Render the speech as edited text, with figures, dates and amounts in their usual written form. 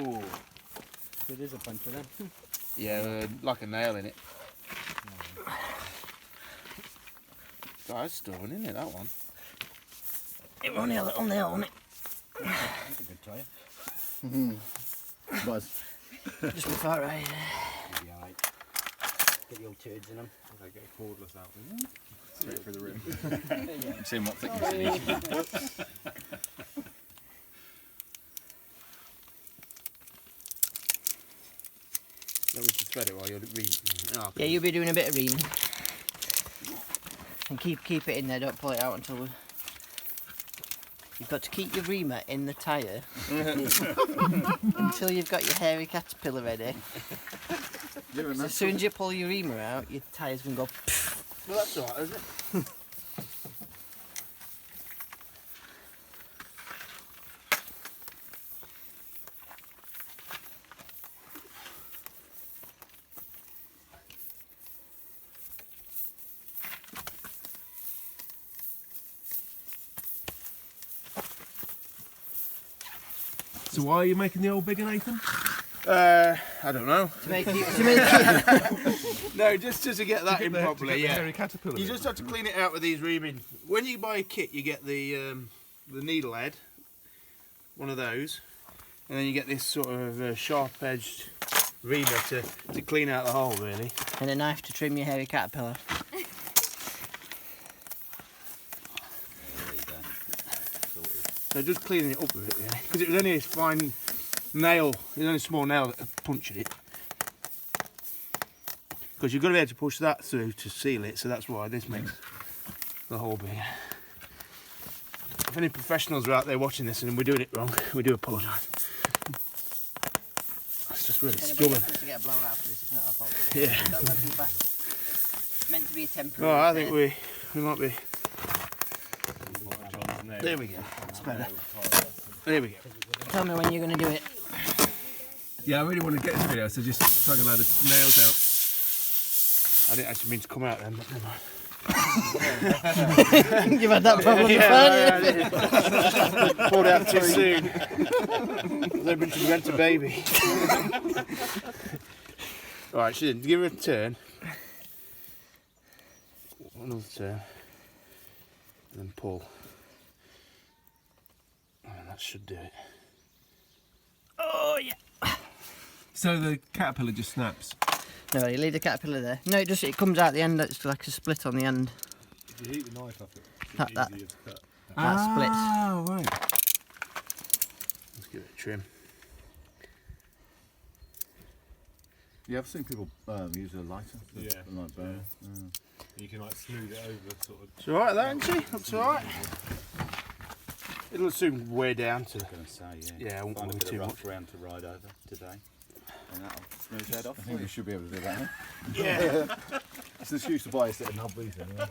Oh. It is a puncture then. Yeah, like a nail in it. Oh, that's stubborn, isn't it, that one? It was only a little nail on it. That's a good tyre. Buzz. Just before I... Yeah, right. Get your turds in them. They get cordless out with them. Straight through the rim. You've seen what thickness it is. That was to thread it while you're reading. Oh, Yeah, you'll be doing a bit of reaming. And keep it in there, don't pull it out until we... You've got to keep your reamer in the tyre until you've got your hairy caterpillar ready. So as soon as you pull your reamer out, your tyre's going to go... Well, that's alright, isn't it? So why are you making the old bigger, Nathan? I don't know. To make it... No, just to get that in To properly, get the yeah. hairy caterpillar You in. just have to clean it out with these reaming. When you buy a kit, you get the needle head, one of those, and then you get this sort of sharp-edged reamer to clean out the hole, really. and a knife to trim your hairy caterpillar. So just cleaning it up with it, really, because it was only a fine nail. It was only a small nail that punctured it. Because you've got to be able to push that through to seal it, so that's why this makes the hole bigger. If any professionals are out there watching this and we're doing it wrong, we do apologise. That's just really Anybody stubborn. wants to get a blowout for this, it's not our fault. Yeah. Don't go too fast. It's meant to be a temporary. Oh, I think we might be. There There we go. That's better. There we go. Tell me when you're going to do it. Yeah, I really want to get this video, so just tug a load of nails out. I didn't actually mean to come out then, but never mind. You've had that problem before. Pulled out too soon. They've been to rent a baby. Alright, she didn't. Give her a turn. Another turn. And then pull. Oh, that should do it. Oh, yeah. So the caterpillar just snaps. No, you leave the caterpillar there. No, it comes out the end. It's like a split on the end. If you heat the knife up, it's That- easier to cut. That splits. Oh, right. Let's give it a trim. Yeah, I've seen people use a lighter. Yeah. Like burn. You can like smooth it over, sort of. It's alright, that, isn't she? Looks alright. It'll soon wear down to. I was going to say, yeah. Yeah, I won't Find a worry bit too of much. rough ground to ride over today. And that'll smooth your head off. I think we should be able to do that. Yeah. It's an excuse to buy a set of nubbies anyway.